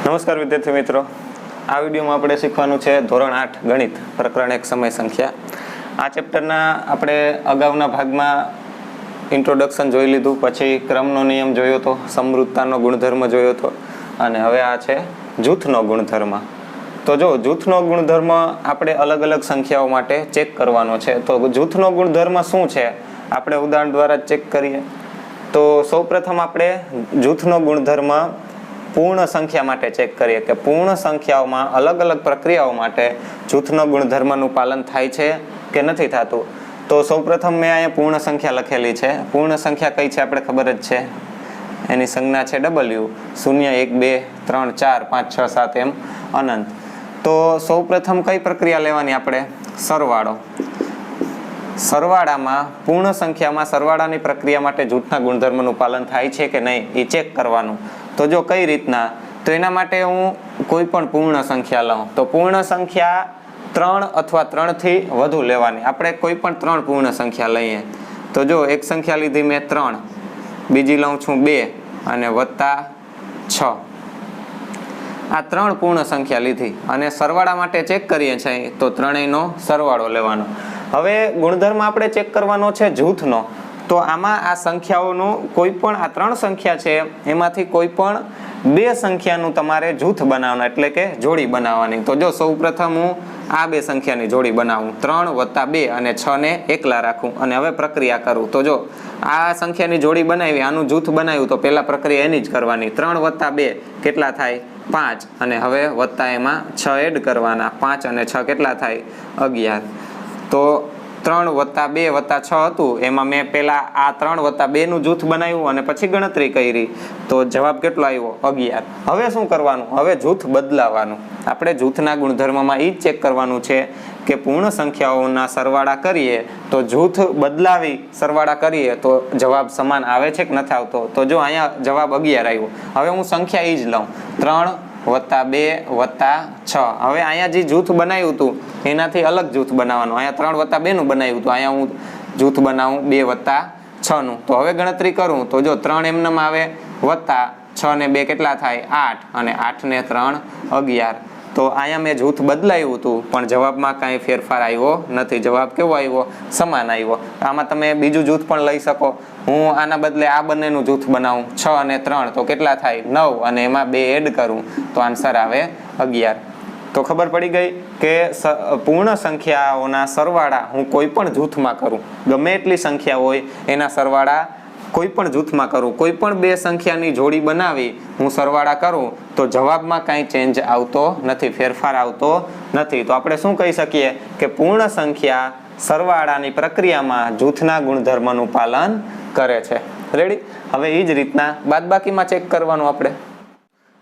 નમસ્કાર વિદ્યાર્થી મિત્રો, આ વિડીયોમાં આપણે શીખવાનું છે ધોરણ 8 ગણિત પ્રકરણ 1 સમય સંખ્યા. આ ચેપ્ટરના આપણે અગાઉના ભાગમાં ઇન્ટ્રોડક્શન જોઈ લીધું, પછી ક્રમનો નિયમ જોયો હતો, સમૃદ્ધતાનો ગુણધર્મ જોયો હતો અને હવે આ છે જૂથનો ગુણધર્મ. તો જો જૂથનો ગુણધર્મ આપણે અલગ અલગ સંખ્યાઓ માટે ચેક કરવાનો છે. તો જૂથનો ગુણધર્મ શું છે આપણે ઉદાહરણ દ્વારા ચેક કરીએ. તો સૌપ્રથમ આપણે જૂથનો ગુણધર્મ પૂર્ણ સંખ્યા માટે ચેક કરીએ કે પૂર્ણ સંખ્યાઓમાં અલગ અલગ પ્રક્રિયાઓ માટે જૂથનો ગુણધર્મનું પાલન થાય છે કે નથી થતું. તો સૌપ્રથમ મેં અહીંયા પૂર્ણ સંખ્યા લખેલી છે. પૂર્ણ સંખ્યા કઈ છે આપણે ખબર જ છે, એની સંજ્ઞા છે W. 0 1 2 3 4 5 6 7 એમ અનંત. તો સૌપ્રથમ કઈ પ્રક્રિયા લેવાની આપણે? સરવાળો. સરવાળામાં પૂર્ણ સંખ્યામાં સરવાળાની પ્રક્રિયા માટે જૂથના ગુણધર્મનું પાલન થાય છે કે નહીં એ ચેક કરવાનું. તો જો કઈ રીતના, તો એના માટે હું કોઈ પણ પૂર્ણ સંખ્યા લઉં. તો પૂર્ણ સંખ્યા 3 અથવા 3 થી વધુ લેવાની. આપણે કોઈ પણ 3 પૂર્ણ સંખ્યા લઈએ. તો જો એક સંખ્યા લીધી મેં 3, બીજી લઉં છું 2 અને વત્તા 6. આ 3 પૂર્ણ સંખ્યા લીધી અને સરવાળા માટે ચેક કરીએ છીએ તો ત્રણેયનો સરવાળો લેવાનો. હવે ગુણધર્મ આપણે ચેક કરવાનો છે જૂથનો. તો આમાં આ સંખ્યાઓનું કોઈ પણ આ 3 સંખ્યા છે એમાંથી કોઈ પણ 2 સંખ્યાનું તમારે જૂથ બનાવવાનું, એટલે કે જોડી બનાવવાની. તો જો સૌપ્રથમ હું આ 2 સંખ્યાની જોડી બનાવું, 3 વત્તા 2 અને 6 ને એકલા રાખું અને હવે પ્રક્રિયા કરું. તો જો આ સંખ્યાની જોડી બનાવી, આનું જૂથ બનાવ્યું, તો પહેલા પ્રક્રિયા એની જ કરવાની. 3 વત્તા 2 કેટલા થાય? 5 અને હવે વત્તા એમાં 6 એડ કરવાના. 5 અને 6 કેટલા થાય? 11. તો 3 વત્તા 2 વત્તા 6 હતું, એમાં મેં પહેલા આ 3 વત્તા 2 નું જૂથ બનાવ્યું અને પછી ગણતરી કરી. તો જવાબ કેટલો આવ્યો? 11. હવે શું કરવાનું? હવે જૂથ બદલાવાનું. આપણે જૂથના ગુણધર્મમાં એ જ ચેક કરવાનું છે કે પૂર્ણ સંખ્યાઓના સરવાળા કરીએ તો જૂથ બદલાવી સરવાળા કરીએ તો જવાબ સમાન આવે છે કે નથી આવતો? તો જો અહીંયા જવાબ 11 આવ્યો. હવે હું સંખ્યા એ જ લઉં, 3 વત્તા 2 વત્તા 6. હવે અહીંયા જે જૂથ બનાવ્યું હતું એનાથી અલગ જૂથ બનાવવાનું. અહીંયા 3 વત્તા 2 નું બનાવ્યું હતું, અહીંયા હું જૂથ બનાવું 2 વત્તા 6 નું. તો હવે ગણતરી કરું તો જો 3 એમનેમ આવે, વત્તા 6 ને 2 કેટલા થાય? 8 અને 8 ને 3 11. તો અહીંયા મેં જૂથ બદલાયું હતું પણ જવાબમાં કાંઈ ફેરફાર આવ્યો નથી. જવાબ કેવો આવ્યો? સમાન આવ્યો. આમાં તમે બીજું જૂથ પણ લઈ શકો. હું આના બદલે આ બંનેનું જૂથ બનાવું, 6 અને 3 તો કેટલા થાય? 9 અને એમાં 2 એડ કરું તો આન્સર આવે 11. તો ખબર પડી ગઈ કે પૂર્ણ સંખ્યાઓના સરવાળા હું કોઈ પણ જૂથમાં કરું, ગમે એટલી સંખ્યા હોય એના સરવાળા કોઈ પણ જૂથમાં કરું, કોઈ પણ 2 સંખ્યાની જોડી બનાવી હું સરવાળા કરું તો જવાબમાં કાંઈ ચેન્જ આવતો નથી, ફેરફાર આવતો નથી. તો આપણે શું કહી શકીએ કે પૂર્ણ સંખ્યા સરવાળાની પ્રક્રિયામાં જૂથના ગુણધર્મનું પાલન કરે છે. રેડી? હવે એ જ રીતના બાદબાકીમાં ચેક કરવાનું આપણે.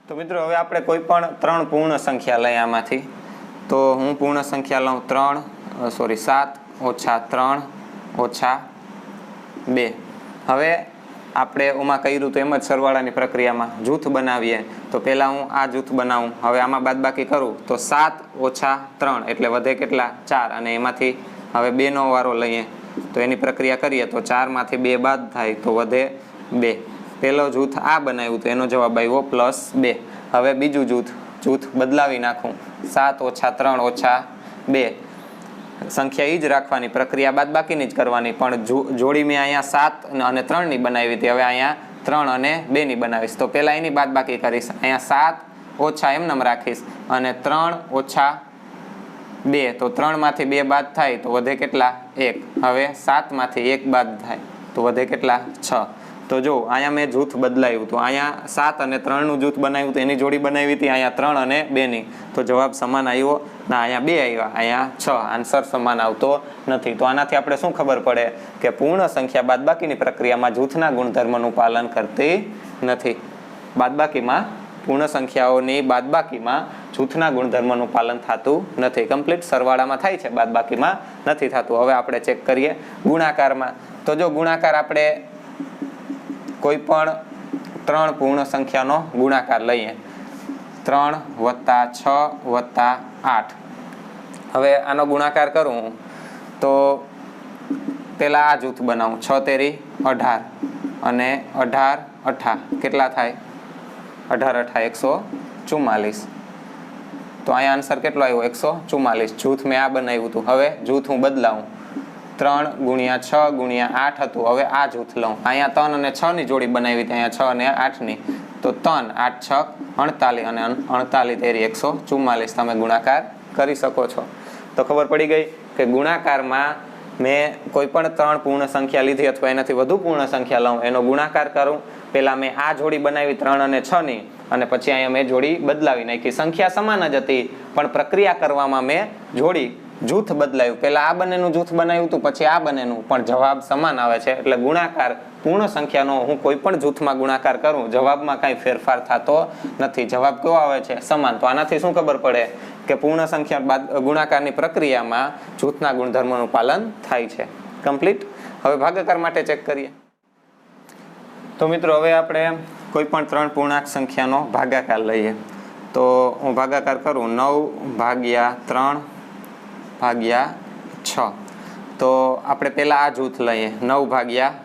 તો મિત્રો હવે આપણે કોઈ પણ 3 પૂર્ણ સંખ્યા લઈએ આમાંથી. તો હું પૂર્ણ સંખ્યા લઉં 7 ઓછા 3 ઓછા 2. હવે આપણે ઓમાં કર્યું તો એમ જ સરવાળાની પ્રક્રિયામાં જૂથ બનાવીએ. તો પહેલાં હું આ જૂથ બનાવું, હવે આમાં બાદબાકી કરું તો 7 ઓછા 3 એટલે વધે કેટલા? 4 અને એમાંથી હવે 2 નો વારો લઈએ તો એની પ્રક્રિયા કરીએ તો 4 માંથી 2 બાદ થાય તો વધે 2. પહેલો જૂથ આ બનાવ્યું તો એનો જવાબ આવ્યો +2. હવે બીજું જૂથ બદલાવી નાખું, 7 ઓછા 3 ઓછા 2. સંખ્યા એ જ રાખવાની, પ્રક્રિયા બાદબાકીની જ કરવાની, પણ જોડી મેં અહીંયા 7 અને 3 ની બનાવી હતી, હવે અહીંયા 3 અને 2 ની બનાવીશ. તો પહેલા એની બાદબાકી કરીશ, અહીંયા 7 ઓછા એમનેમ રાખીશ અને 3 ઓછા 2 તો 3 માંથી 2 બાદ થાય તો વધે કેટલા? 1. હવે 7 માંથી 1 બાદ થાય તો વધે કેટલા? 6. તો જો અહીંયા મેં જૂથ બદલાયું હતું, અહીંયા 7 અને 3 નું જૂથ બનાવ્યું હતું, એની જોડી બનાવી હતી, અહીંયા 3 અને 2 ની. તો જવાબ સમાન આવ્યો ના, અહીંયા 2 આવ્યા, અહીંયા 6. આન્સર સમાન આવતો નથી. તો આનાથી આપણે શું ખબર પડે કે પૂર્ણ સંખ્યા બાદબાકીની પ્રક્રિયામાં જૂથના ગુણધર્મનું પાલન કરતી નથી. બાદબાકીમાં પૂર્ણ સંખ્યાઓની બાદબાકીમાં જૂથના ગુણધર્મનું પાલન થતું નથી. કમ્પ્લીટ સરવાળામાં થાય છે, બાદબાકીમાં નથી થતું. હવે આપણે ચેક કરીએ ગુણાકારમાં. તો જો ગુણાકાર આપણે કોઈ પણ 3 પૂર્ણ સંખ્યાનો ગુણાકાર લઈએ, 3 વત્તા 6 વત્તા 8. હવે આનો ગુણાકાર કરું તો પહેલા આ જૂથ બનાવું, 6 તેરી 18 અને 18 8 કેટલા થાય? 18 8 120. 144. તો અહીંયા આન્સર કેટલો આવ્યો? 144. જૂથ મેં આ બનાવ્યું હતું. હવે જૂથ હું બદલાવું. 3 × 6 × 8 હતું. હવે આ જૂથ લઉં. અહીંયા 3 અને 6 ની જોડી બનાવી હતી, અહીંયા 6 અને 8 ની. તો 3 8 6 48 અને 48 તેરી 144 તમે ગુણાકાર કરી શકો છો. તો ખબર પડી ગઈ કે ગુણાકારમાં મેં કોઈ પણ 3 પૂર્ણ સંખ્યા લીધી અથવા એનાથી વધુ પૂર્ણ સંખ્યા લઉં, એનો ગુણાકાર કરું. પહેલા મેં આ જોડી બનાવી 3 અને 6 ની, અને પછી અહીંયા મેં જોડી બદલાવી નાખી. સંખ્યા સમાન જ હતી, પણ પ્રક્રિયા કરવામાં મેં જૂથ બદલાયું. પહેલા આ બંનેનું જૂથ બનાવ્યું હતું, પછી આ બંનેનું, પણ જવાબ સમાન આવે છે. એટલે ગુણાકાર પૂર્ણ સંખ્યાનો હું કોઈ પણ જૂથમાં ગુણાકાર કરું, જવાબમાં કાંઈ ફેરફાર થતો નથી. જવાબ કેવો આવે છે? સમાન. તો આનાથી શું ખબર પડે કે પૂર્ણ સંખ્યા બાદ ગુણાકારની પ્રક્રિયામાં જૂથના ગુણધર્મોનું પાલન થાય છે. કમ્પ્લીટ. હવે ભાગાકાર માટે ચેક કરીએ. તો મિત્રો હવે આપણે કોઈ પણ 3 પૂર્ણાંક સંખ્યાનો ભાગાકાર લઈએ. તો હું ભાગાકાર કરું 9 / 3 / 6. તો આપણે પહેલાં આ જૂથ લઈએ 9 /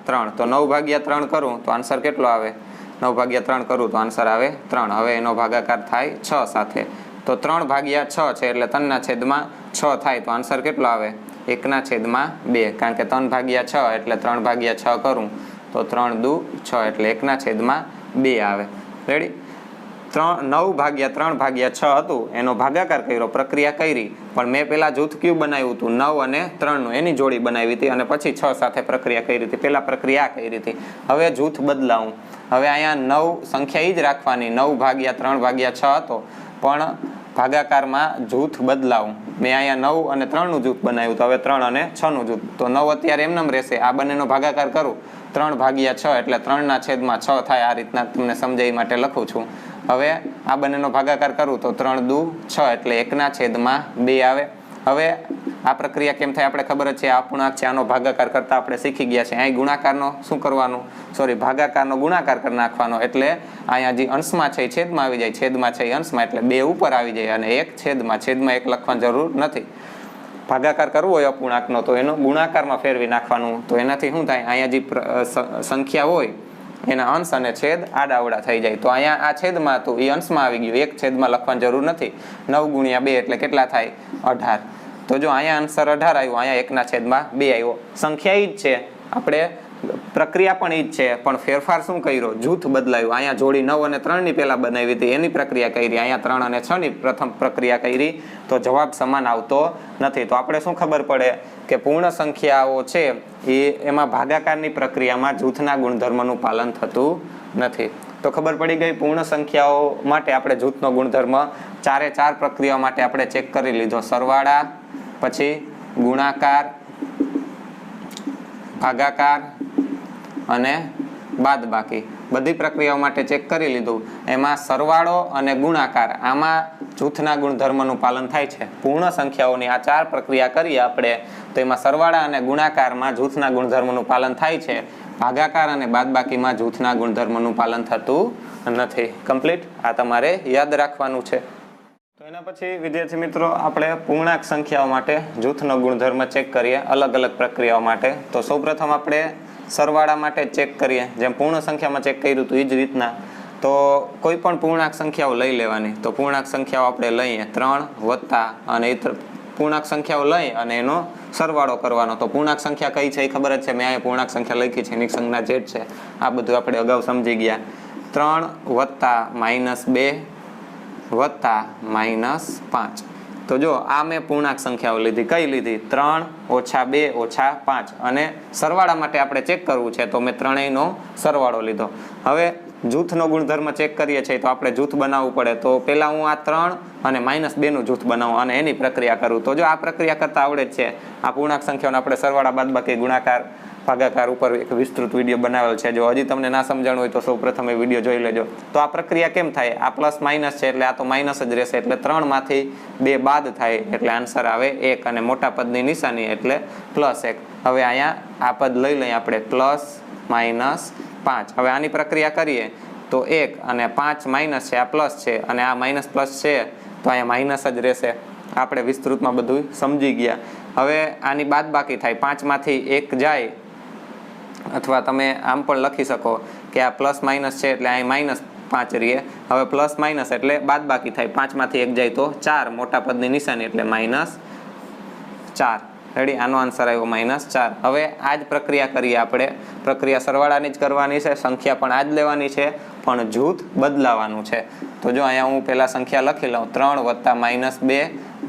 3. તો 9 / 3 કરું તો આન્સર કેટલો આવે? 9 / 3 કરું તો આન્સર આવે 3. હવે એનો ભાગાકાર થાય 6 સાથે. તો 3 / 6 છે એટલે 3/6 થાય. તો આન્સર કેટલો આવે? 1/2. કારણ કે 3 / 6 એટલે 3 / 6 કરું તો 3 × 2 = 6 એટલે 1/2 આવે. રેડી? 9 / 3 / 6 હતું, એનો ભાગાકાર કર્યો, પ્રક્રિયા કરી. પણ મેં પહેલાં જૂથ કયું બનાવ્યું હતું? 9 અને 3નું, એની જોડી બનાવી હતી, અને પછી 6 સાથે પ્રક્રિયા કરી હતી. પહેલાં પ્રક્રિયા કરી હતી. હવે જૂથ બદલાવું. હવે અહીંયા 9 સંખ્યા એ જ રાખવાની. 9 / 3 / 6 હતો, પણ ભાગાકારમાં જૂથ બદલાવું. મેં અહીંયા 9 અને 3નું જૂથ બનાવ્યું, તો હવે 3 અને 6નું જૂથ. તો 9 અત્યારે એમનેમ રહેશે. આ બંનેનો ભાગાકાર કરું 3 / 6 એટલે 3/6 થાય. આ રીતના તમને સમજાય માટે લખું છું. હવે આ બંનેનો ભાગાકાર કરું તો 3 × 2 = 6 એટલે 1/2 આવે. હવે આ પ્રક્રિયા કેમ થાય આપણે ખબર જ છે. આ પૂર્ણાંક છે, આનો ભાગાકાર કરતા આપણે શીખી ગયા છે. અહીં ગુણાકારનો શું કરવાનું? ભાગાકારનો ગુણાકાર કરી નાખવાનો. એટલે અહીંયા જે અંશમાં છે એ છેદમાં આવી જાય, છેદમાં છે એ અંશમાં, એટલે 2 ઉપર આવી જાય, અને 1 છેદમાં 1 લખવાની જરૂર નથી. ભાગાકાર કરવો હોય અપૂર્ણાંકનો તો એનો ગુણાકારમાં ફેરવી નાખવાનું. તો એનાથી શું થાય? અહીંયા જે સંખ્યા હોય એના અંશ અને છેદ આડાઅવળા થઈ જાય. તો અહીંયા આ છેદમાં હતું એ અંશમાં આવી ગયું, 1 છેદમાં લખવાની જરૂર નથી. 9 × 2 એટલે કેટલા થાય? 18. તો જો અહીંયા આન્સર 18 આવ્યો, અહીંયા 1/2 આવ્યો. સંખ્યા એ જ છે, આપણે પ્રક્રિયા પણ એ જ છે, પણ ફેરફાર શું કર્યો? જૂથ બદલાયું. અહીંયા જોડી 9 અને 3ની પહેલા બનાવી હતી, એની પ્રક્રિયા કરી. અહીંયા 3 અને 6ની પ્રથમ પ્રક્રિયા કરી, તો જવાબ સમાન આવતો નથી. તો આપણે શું ખબર પડે કે પૂર્ણ સંખ્યાઓ છે એમાં ભાગાકારની પ્રક્રિયામાં જૂથના ગુણધર્મનું પાલન થતું નથી. તો ખબર પડી ગઈ. પૂર્ણ સંખ્યાઓ માટે આપણે જૂથનો ગુણધર્મ 4 પ્રક્રિયાઓ માટે આપણે ચેક કરી લીધો. સરવાળા, પછી ગુણાકાર, ભાગાકાર અને બાદબાકી. બધી પ્રક્રિયાઓ માટે ચેક કરી લીધું. એમાં સરવાળો અને ગુણાકાર, આમાં જૂથના ગુણધર્મનું પાલન થાય છે. પૂર્ણ સંખ્યાઓની આ 4 પ્રક્રિયા કરીએ આપણે, તો એમાં સરવાળા અને ગુણાકારમાં જૂથના ગુણધર્મનું પાલન થાય છે. ભાગાકાર અને બાદબાકીમાં જૂથના ગુણધર્મનું પાલન થતું નથી. કમ્પ્લીટ. આ તમારે યાદ રાખવાનું છે. તો એના પછી વિદ્યાર્થી મિત્રો આપણે પૂર્ણાંક સંખ્યાઓ માટે જૂથનો ગુણધર્મ ચેક કરીએ, અલગ અલગ પ્રક્રિયાઓ માટે. તો સૌપ્રથમ આપણે સરવાળા માટે ચેક કરીએ, જેમ પૂર્ણ સંખ્યામાં ચેક કર્યું હતું એ જ રીતના. તો કોઈ પણ પૂર્ણાંક સંખ્યાઓ લઈ લેવાની. તો પૂર્ણાંક સંખ્યાઓ આપણે લઈએ 3 વત્તા અને ઇતર પૂર્ણાંક સંખ્યાઓ લઈ અને એનો સરવાળો કરવાનો. તો પૂર્ણાંક સંખ્યા કઈ છે એ ખબર જ છે, મેં અહીંયા પૂર્ણાંક સંખ્યા લખી છે, એની સંજ્ઞા z છે. આ બધું આપણે અગાઉ સમજી ગયા. 3 વત્તા -2 વત્તા -5. તો જો આ મેં પૂર્ણાંક સંખ્યાઓ લીધી. કઈ લીધી? 3 - 2 - 5. અને સરવાળા માટે આપણે ચેક કરવું છે, તો મેં ત્રણેયનો સરવાળો લીધો. હવે જૂથનો ગુણધર્મ ચેક કરીએ છીએ, તો આપણે જૂથ બનાવવું પડે. તો પહેલા હું આ 3 અને -2નું જૂથ બનાવું અને એની પ્રક્રિયા કરું. તો જો આ પ્રક્રિયા કરતા આવડે જ છે. આ પૂર્ણાંક સંખ્યાઓને આપણે સરવાળા, બાદબાકી, ગુણાકાર, ભાગાકાર ઉપર એક વિસ્તૃત વિડીયો બનાવેલ છે. જો હજી તમને ના સમજાણું હોય તો સૌપ્રથમ એ વિડીયો જોઈ લેજો. તો આ પ્રક્રિયા કેમ થાય? આ પ્લસ માઇનસ છે એટલે આ તો માઇનસ જ રહેશે, એટલે 3માંથી 2 બાદ થાય એટલે આન્સર આવે 1, અને મોટા પદની નિશાની એટલે +1. હવે અહીંયા આ પદ લઈ લઈએ આપણે, +-5. હવે આની પ્રક્રિયા કરીએ તો 1 અને 5 માઇનસ છે, આ પ્લસ છે, અને આ માઇનસ પ્લસ છે, તો અહીંયા માઇનસ જ રહેશે. આપણે વિસ્તૃતમાં બધું સમજી ગયા. હવે આની બાદબાકી થાય, 5માંથી 1 જાય, અથવા તમે આમ પણ લખી શકો કે આ પ્લસ માઇનસ છે એટલે અહીં માઇનસ 5 રહીએ. હવે પ્લસ માઇનસ એટલે બાદ બાકી થાય, 5 માંથી 1 જાય તો 4, મોટા પદની નિશાની એટલે -4. રેડી, આનો આન્સર આવ્યો -4. હવે આ જ પ્રક્રિયા કરીએ આપણે. પ્રક્રિયા સરવાળાની જ કરવાની છે, સંખ્યા પણ આ જ લેવાની છે, પણ જૂથ બદલાવાનું છે. તો જો અહીંયા હું પહેલા સંખ્યા લખી લઉં, 3 + -2 +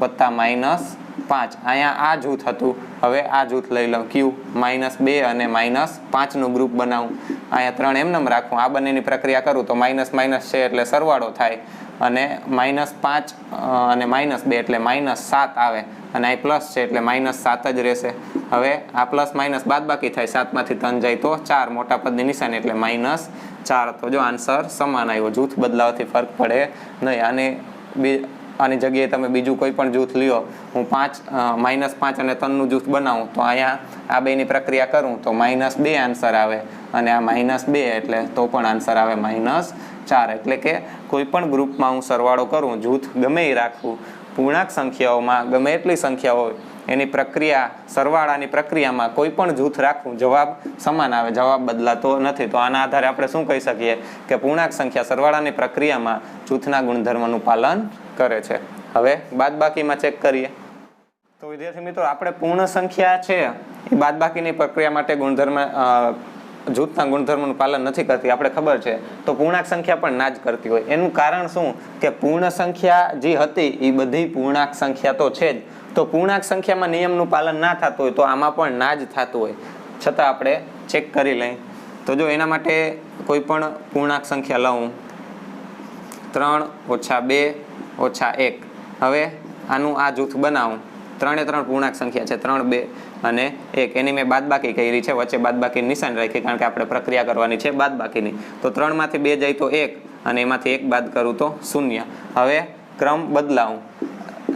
-5. અહીંયા આ જૂથ હતું, હવે આ જૂથ લઈ લઉં, ક્યુ -2 અને -5નું ગ્રુપ બનાવું. અહીંયા 3 એમનેમ રાખું. આ બંનેની પ્રક્રિયા કરું તો માઇનસ માઇનસ છે એટલે સરવાળો થાય, અને -5 અને -2 એટલે -7 આવે, અને આ પ્લસ છે એટલે -7 જ રહેશે. હવે આ પ્લસ માઇનસ બાદ બાકી થાય, 7 માંથી 3 જાય તો 4, મોટા પદની નિશાની એટલે -4. તો જો આન્સર સમાન આવ્યો. જૂથ બદલાવથી ફરક પડે નહીં. આની જગ્યાએ તમે બીજું કોઈ પણ જૂથ લ્યો, હું -5 અને 3નું જૂથ બનાવું તો અહીંયા આ બેની પ્રક્રિયા કરું તો -2 આન્સર આવે, અને આ -2 એટલે તો પણ આન્સર આવે -4. એટલે કે કોઈ પણ ગ્રુપમાં હું સરવાળો કરું, જૂથ ગમે એ રાખવું, પૂર્ણાંક સંખ્યાઓમાં ગમે એટલી સંખ્યા હોય, એની પ્રક્રિયા સરવાળાની પ્રક્રિયામાં કોઈ પણ જૂથ રાખવું, જવાબ સમાન આવે, જવાબ બદલાતો નથી. તો આના આધારે આપણે શું કહી શકીએ કે પૂર્ણાંક સંખ્યા સરવાળાની પ્રક્રિયામાં જૂથના ગુણધર્મનું પાલન કરે છે. હવે બાદબાકીમાં ચેક કરીએ તો વિદ્યાર્થી મિત્રો, આપણે પૂર્ણ સંખ્યા છે એ બાદબાકીની પ્રક્રિયા માટે જૂથના ગુણધર્મનું પાલન નથી કરતી, આપણે ખબર છે. તો પૂર્ણાંક સંખ્યા પણ ના જ કરતી હોય. એનું કારણ શું કે પૂર્ણ સંખ્યા જે હતી એ બધી પૂર્ણાંક સંખ્યા તો છે જ. તો પૂર્ણાંક સંખ્યામાં નિયમનું પાલન ના થતું હોય તો આમાં પણ ના જ થતું હોય, છતાં આપણે ચેક કરી લઈએ. તો જો એના માટે કોઈ પણ પૂર્ણાંક સંખ્યા લઉં, 3 - 2 - 1. હવે આનું આ જૂથ બનાવું. 3 એ 3 પૂર્ણાંક સંખ્યા છે, 3, 2 અને 1. એની મેં બાદબાકી કરી છે, વચ્ચે બાદબાકીની નિશાન રાખી, કારણ કે આપણે પ્રક્રિયા કરવાની છે બાદબાકીની. તો 3 માંથી 2 જાય તો 1, અને એમાંથી 1 બાદ કરું તો 0. હવે ક્રમ બદલાવું,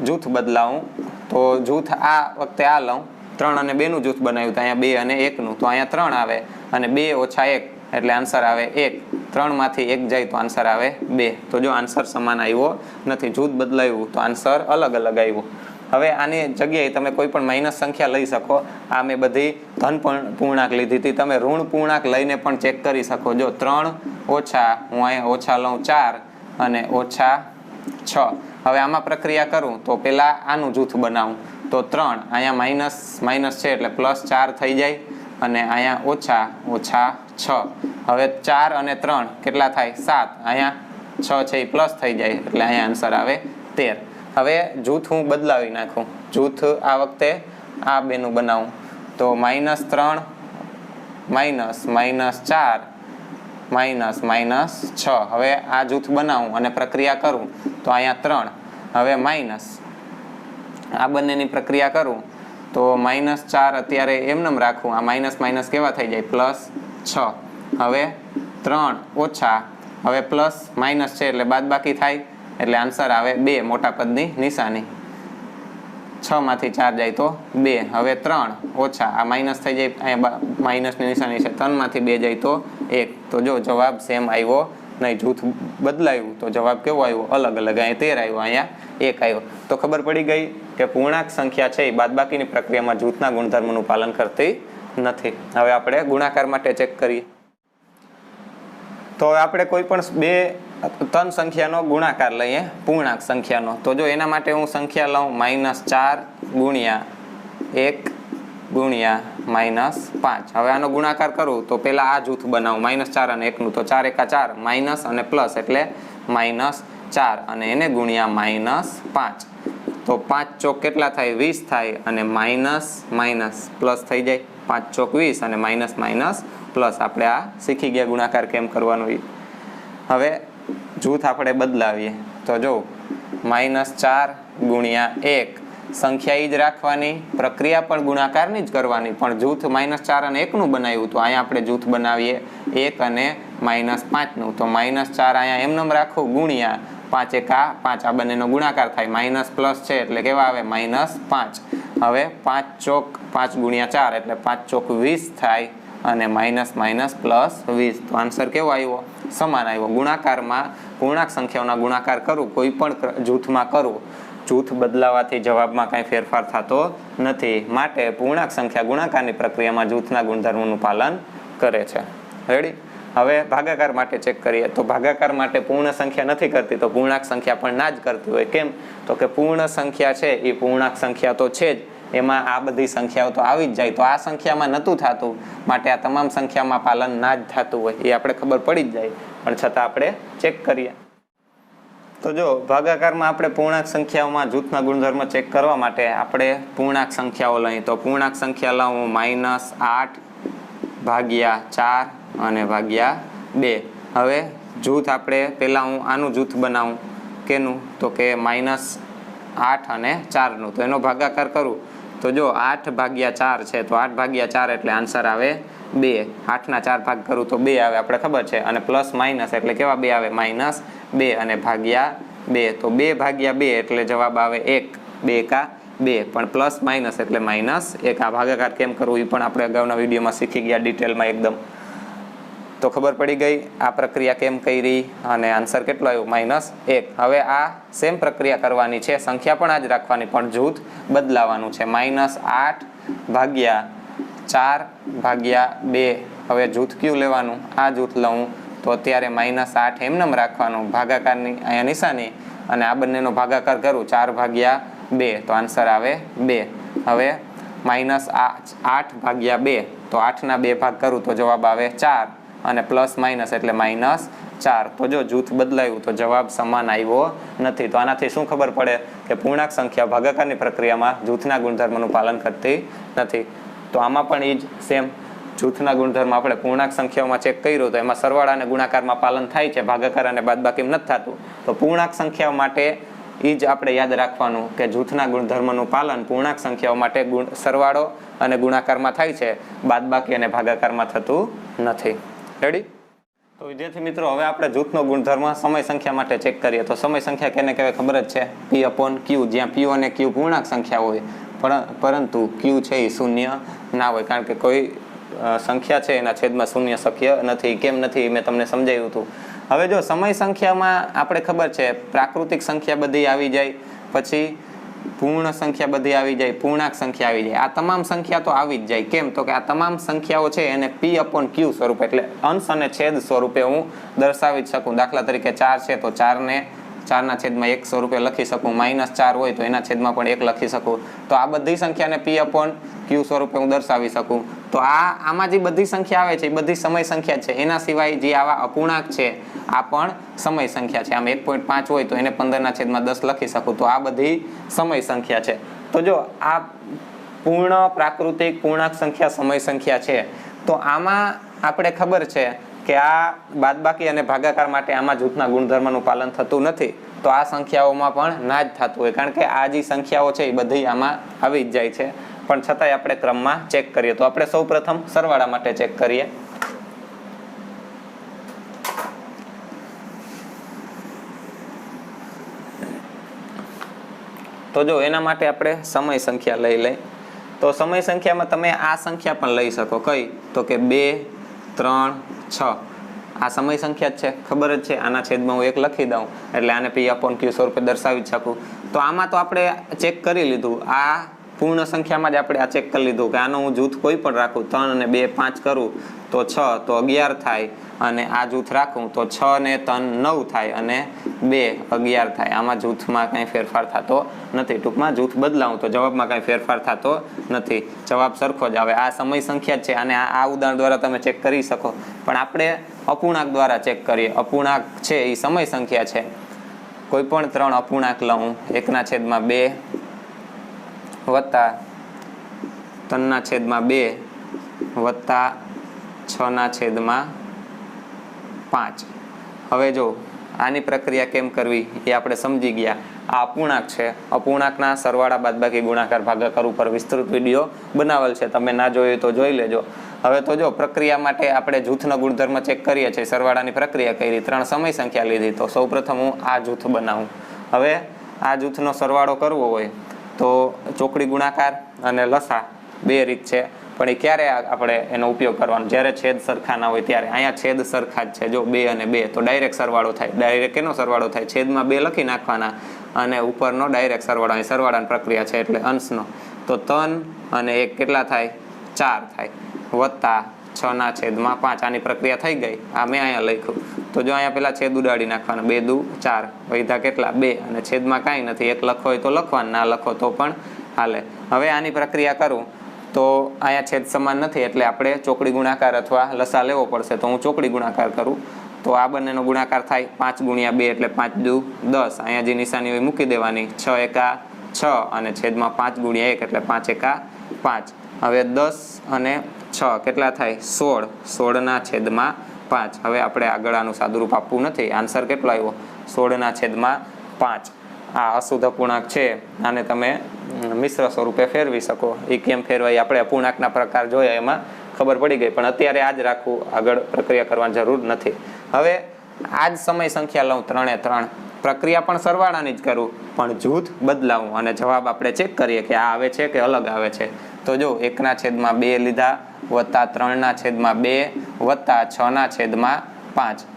જૂથ બદલાવું. તો જૂથ આ વખતે આ લઉં, 3 અને 2નું જૂથ બનાવ્યું, તો અહીંયા 2 અને 1નું, તો અહીંયા 3 આવે, અને 2 - 1 એટલે આન્સર આવે 1. 3 માંથી 1 જાય તો આન્સર આવે 2. તો જો આન્સર સમાન આવ્યો નથી, જૂથ બદલાયું તો આન્સર અલગ અલગ આવ્યો. હવે આની જગ્યાએ તમે કોઈ પણ માઇનસ સંખ્યા લઈ શકો. આ મેં બધી ધન પૂર્ણાંક લીધી હતી, તમે ઋણ પૂર્ણાંક લઈને પણ ચેક કરી શકો. જો 3 ઓછા, હું અહીંયા ઓછા લઉં 4 અને -6. હવે આમાં પ્રક્રિયા કરું તો પહેલાં આનું જૂથ બનાવું. તો 3, અહીંયા માઇનસ છે એટલે +4 થઈ જાય, અને અહીંયા -6. હવે 4 અને 3 કેટલા થાય? 7. અહીંયા 6 છે એ પ્લસ થઈ જાય એટલે અહીંયા આન્સર આવે 13. હવે જૂથ હું બદલાવી નાખું. જૂથ આ વખતે આ બેનું બનાવું તો -3 -6. હવે આ જૂથ બનાવું અને પ્રક્રિયા કરું તો અહીંયા 3. હવે માઇનસ, આ બંનેની પ્રક્રિયા કરું તો -4 અત્યારે એમનેમ રાખું. આ માઇનસ કેવા થઈ જાય? +6. હવે 3 ઓછા, હવે પ્લસ માઇનસ છે એટલે બાદ બાકી થાય, એટલે આન્સર આવે 2, મોટા પદની નિશાની. 6 માંથી 4 જાય તો 2. હવે 3 ઓછા, આ માઇનસ થઈ જાય, અહીંયા માઇનસની નિશાની છે, 3 માંથી 2 જાય તો 1. તો જો જવાબ સેમ આવ્યો નહીં, જૂથ બદલાયું તો જવાબ કેવો આવ્યો? અલગ અલગ. અહીંયા 13 આવ્યો, અહીંયા 1 આવ્યો. તો ખબર પડી ગઈ કે પૂર્ણાંક સંખ્યા છે એ બાદબાકીની પ્રક્રિયામાં જૂથના ગુણધર્મનું પાલન કરતી નથી. હવે આપણે ગુણાકાર માટે ચેક કરીએ. તો હવે આપણે કોઈ પણ 3 સંખ્યાનો ગુણાકાર લઈએ, પૂર્ણાંક સંખ્યાનો. તો જો એના માટે હું સંખ્યા લઉં, -4 ગુણ્યા 1 ગુણ્યા -5. હવે આનો ગુણાકાર કરું તો પહેલા આ જૂથ બનાવું, -4 અને 1નું. તો 4 × 4 માઇનસ અને પ્લસ એટલે -4, અને એને ગુણ્યા -5. તો 5 ચોક કેટલા થાય? 20 થાય, અને માઇનસ પ્લસ થઈ જાય. 5 ચોક 20 અને માઇનસ પ્લસ. આપણે આ શીખી ગયા ગુણાકાર કેમ કરવાનો. હવે જૂથ આપણે બદલાવીએ તો જો -4 ગુણ્યા 1, સંખ્યા એ જ રાખવાની, પ્રક્રિયા પણ ગુણાકારની જ કરવાની, પણ જૂથ -4 અને 1નું બનાવ્યું તો અહીંયા આપણે જૂથ બનાવીએ 1 અને -5નું. તો -4 અહીંયા એમનેમ રાખવું, ગુણ્યા 5 × 5, આ બંનેનો ગુણાકાર થાય, માઇનસ પ્લસ છે એટલે કેવા આવે? -5. હવે 5 ચોક 5 ગુણ્યા 4 એટલે 5 ચોક 20 થાય, અને માઇનસ પ્લસ 20. તો આન્સર કેવો આવ્યો? સમાન આવ્યો. ગુણાકારમાં પૂર્ણાંક સંખ્યાઓના ગુણાકાર કરું, કોઈ પણ જૂથમાં કરું, જૂથ બદલાવાથી જવાબમાં કાંઈ ફેરફાર થતો નથી. માટે પૂર્ણાંક સંખ્યા ગુણાકારની પ્રક્રિયામાં જૂથના ગુણધર્મોનું પાલન કરે છે. રેડી? હવે ભાગાકાર માટે ચેક કરીએ તો ભાગાકાર માટે પૂર્ણ સંખ્યા નથી કરતી તો પૂર્ણાંક સંખ્યા પણ ના જ કરતી હોય. કેમ? તો કે પૂર્ણ સંખ્યા છે એ પૂર્ણાંક સંખ્યા તો છે જ, એમાં આ બધી સંખ્યાઓ તો આવી જ જાય, તો આ સંખ્યામાં નહોતું થતું માટે આ તમામ સંખ્યામાં પાલન ના જ થતું હોય એ આપણે ખબર પડી જ જાય, પણ છતાં આપણે ચેક કરીએ. તો જો ભાગાકારમાં આપણે પૂર્ણાંક સંખ્યાઓમાં જૂથના ગુણધર્મ ચેક કરવા માટે આપણે પૂર્ણાંક સંખ્યાઓ લઈએ. તો પૂર્ણાંક સંખ્યા લઉં -8 ભાગ્યા 4 અને ભાગ્યા 2. હવે જૂથ આપણે પહેલાં હું આનું જૂથ બનાવું, કેનું? તો કે -8 અને 4નું. તો એનો ભાગાકાર કરું તો જો 8 ભાગ્યા 4 છે તો 8 ભાગ્યા 4 એટલે આન્સર આવે 2. 8ના 4 ભાગ કરું તો 2 આવે, આપણે ખબર છે. અને પ્લસ માઇનસ એટલે કેવા 2 આવે? -2 અને ભાગ્યા 2 તો 2 ભાગ્યા 2 એટલે જવાબ આવે 1. 2 કા 2 પણ પ્લસ માઇનસ એટલે -1. આ ભાગાકાર કેમ કરવું એ પણ આપણે અગાઉના વિડીયોમાં શીખી ગયા ડિટેલમાં એકદમ. તો ખબર પડી ગઈ આ પ્રક્રિયા કેમ કરી અને આન્સર કેટલો આવ્યો? -1. હવે આ સેમ પ્રક્રિયા કરવાની છે, સંખ્યા પણ આ જ રાખવાની પણ જૂથ બદલાવાનું છે. -8 ભાગ્યા 4 ભાગ્યા 2. હવે જૂથ કયું લેવાનું? આ જૂથ લઉં તો અત્યારે -8 એમનેમ રાખવાનું, ભાગાકારની અહીંયા નિશાની, અને આ બંનેનો ભાગાકાર કરું 4 ભાગ્યા 2 તો આન્સર આવે 2. હવે -8 ભાગ્યા 2 તો 8ના 2 ભાગ કરું તો જવાબ આવે 4 અને પ્લસ માઇનસ એટલે -4. તો જો જૂથ બદલાયું તો જવાબ સમાન આવ્યો નથી. તો આનાથી શું ખબર પડે કે પૂર્ણાંક સંખ્યા ભાગાકારની પ્રક્રિયામાં જૂથના ગુણધર્મનું પાલન કરતી નથી. તો આમાં પણ એ જ સેમ જૂથના ગુણધર્મ આપણે પૂર્ણાંક સંખ્યાઓમાં ચેક કર્યું તો એમાં સરવાળા અને ગુણાકારમાં પાલન થાય છે, ભાગાકાર અને બાદબાકીમાં નથી થતું. તો પૂર્ણાંક સંખ્યાઓ માટે એ જ આપણે યાદ રાખવાનું કે જૂથના ગુણધર્મનું પાલન પૂર્ણાંક સંખ્યાઓ માટે સરવાળો અને ગુણાકારમાં થાય છે, બાદબાકી અને ભાગાકારમાં થતું નથી. રેડી? તો વિદ્યાર્થી મિત્રો હવે આપણે જૂથનો ગુણધર્મ સમય સંખ્યા માટે ચેક કરીએ. તો સમય સંખ્યા કેને કહેવાય ખબર જ છે? P/Q. જ્યાં P અને Q પૂર્ણાંક સંખ્યા હોય પરંતુ Q છે એ શૂન્ય ના હોય, કારણ કે કોઈ સંખ્યા છે એના છેદમાં શૂન્ય શક્ય નથી. કેમ નથી મેં તમને સમજાવ્યું હતું. હવે જો સમય સંખ્યામાં આપણે ખબર છે પ્રાકૃતિક સંખ્યા બધી આવી જાય, પછી પૂર્ણ સંખ્યા બધી આવી જાય, પૂર્ણાંક સંખ્યા આવી જાય. આ તમામ સંખ્યા તો આવી જ જાય. કેમ? તો કે આ તમામ સંખ્યાઓ છે એને P/Q સ્વરૂપે એટલે અંશ અને છેદ સ્વરૂપે હું દર્શાવી જ શકું. દાખલા તરીકે 4 છે તો 4ના છેદમાં 1 સ્વરૂપે લખી શકું, -4 હોય તો એના છેદમાં પણ 1 લખી શકું. તો આ બધી સંખ્યાને P/Q સ્વરૂપે હું દર્શાવી શકું. તો આમાં જે બધી સંખ્યા આવે છે એ બધી સમય સંખ્યા છે. એના સિવાય જે આવા અપૂર્ણાંક છે આ પણ સમય સંખ્યા છે. આમ 1.5 હોય તો એને 15ના છેદમાં 10 લખી શકું. તો આ બધી સમય સંખ્યા છે. તો જો આ પૂર્ણ પ્રાકૃતિક પૂર્ણાંક સંખ્યા સમય સંખ્યા છે, તો આમાં આપણે ખબર છે કે આ બાદબાકી અને ભાગાકાર માટે આમાં જૂથના ગુણધર્મનું પાલન થતું નથી. તો આ સંખ્યાઓમાં પણ ના જ થતું હોય, કારણ કે આ જે સંખ્યાઓ છે એ બધી આમાં આવી જ જાય છે. પણ છતાંય આપણે ક્રમમાં ચેક કરીએ. તો આપણે સૌ પ્રથમ સરવાળા માટે ચેક કરીએ. તો જો એના માટે આપણે સમય સંખ્યા લઈ લઈએ. તો સમય સંખ્યામાં તમે આ સંખ્યા પણ લઈ શકો. કઈ? તો કે 2, 3, 6. આ સમય સંખ્યા જ છે, ખબર જ છે. આના છેદમાં હું 1 લખી દઉં એટલે આને P/Q સ્વરૂપે દર્શાવી જ શકું. તો આમાં તો આપણે ચેક કરી લીધું. આ પૂર્ણ સંખ્યામાં જ આપણે આ ચેક કરી લીધું કે આનો હું જૂથ કોઈ પણ રાખું, 3 અને 2 5 કરું તો 6 તો 11 થાય, અને આ જૂથ રાખું તો 6 ને 3 9 થાય અને 2 11 થાય. આમાં જૂથમાં કંઈ ફેરફાર થતો નથી. ટૂંકમાં જૂથ બદલાવું તો જવાબમાં કંઈ ફેરફાર થતો નથી, જવાબ સરખો જ આવે. આ સમય સંખ્યા જ છે અને આ ઉદાહરણ દ્વારા તમે ચેક કરી શકો. પણ આપણે અપૂર્ણાંક દ્વારા ચેક કરીએ. અપૂર્ણાંક છે એ સમય સંખ્યા છે. કોઈ પણ 3 અપૂર્ણાંક લઉં, 1/2 વત્તા 3/2 વત્તા 6/5. હવે જો આની પ્રક્રિયા કેમ કરવી એ આપણે સમજી ગયા. આ અપૂર્ણાંક છે. અપૂર્ણાંકના સરવાળા બાદબાકી ગુણાકાર ભાગાકાર ઉપર વિસ્તૃત વિડીયો બનાવેલ છે, તમે ના જોયું તો જોઈ લેજો. હવે તો જો પ્રક્રિયા માટે આપણે જૂથનો ગુણધર્મ ચેક કરીએ છીએ. સરવાળાની પ્રક્રિયા કરી, 3 સમય સંખ્યા લીધી. તો સૌપ્રથમ હું આ જૂથ બનાવું. હવે આ જૂથનો સરવાળો કરવો હોય તો ચોકડી ગુણાકાર અને લસા 2 રીત છે. પણ એ ક્યારે આપણે એનો ઉપયોગ કરવાનો? જ્યારે છેદ સરખા ના હોય ત્યારે. અહીંયા છેદ સરખા જ છે, જો 2 અને 2 તો ડાયરેક્ટ સરવાળો થાય. ડાયરેક્ટ એનો સરવાળો થાય? છેદમાં 2 લખી નાખવાના અને ઉપરનો ડાયરેક્ટ સરવાળો. અહીં સરવાળાની પ્રક્રિયા છે એટલે અંશનો. તો 3 અને 1 કેટલા થાય? 4 થાય. વત્તા 6/5 આની પ્રક્રિયા થઈ ગઈ. આ મેં અહીંયા લખ્યું. તો જો અહીંયા પેલા છેદ ઉડાડી નાખવાના. 2 દુ 4 વૈધા કેટલા 2 અને છેદમાં કાંઈ નથી. 1 લખો હોય તો લખવાનું, ના લખો તો પણ હાલે. હવે આની પ્રક્રિયા કરું તો અહીંયા છેદ સમાન નથી એટલે આપણે ચોકડી ગુણાકાર અથવા લસા લેવો પડશે. તો હું ચોકડી ગુણાકાર કરું તો આ બંનેનો ગુણાકાર થાય 5 × 2 એટલે 5 દુ 10. અહીંયા જે નિશાની હોય મૂકી દેવાની. 6 એકા 6 અને છેદમાં 5 × 1 એટલે 5 એકા 5. હવે 10 અને 6 કેટલા થાય 16. 16/5. હવે આપણે આગળ આનું સાદુરૂપ આપવું નથી. આન્સર કેટલો આવ્યો 16/5. આ અશુદ્ધ અપૂર્ણાંક છે. આને તમે મિશ્ર સ્વરૂપે ફેરવી શકો. એ કેમ ફેરવાય આપણે અપૂર્ણાંકના પ્રકાર જોયા એમાં ખબર પડી ગઈ, પણ અત્યારે આ જ રાખવું, આગળ પ્રક્રિયા કરવાની જરૂર નથી. હવે આ જ સમય સંખ્યા લઉં 3 પ્રક્રિયા પણ સરવાળાની જ કરું પણ જૂથ બદલાવું અને જવાબ આપણે ચેક કરીએ કે આ આવે છે કે અલગ આવે છે. તો જો 1/2 લીધા વત્તા 3/2 વત્તા 6/5.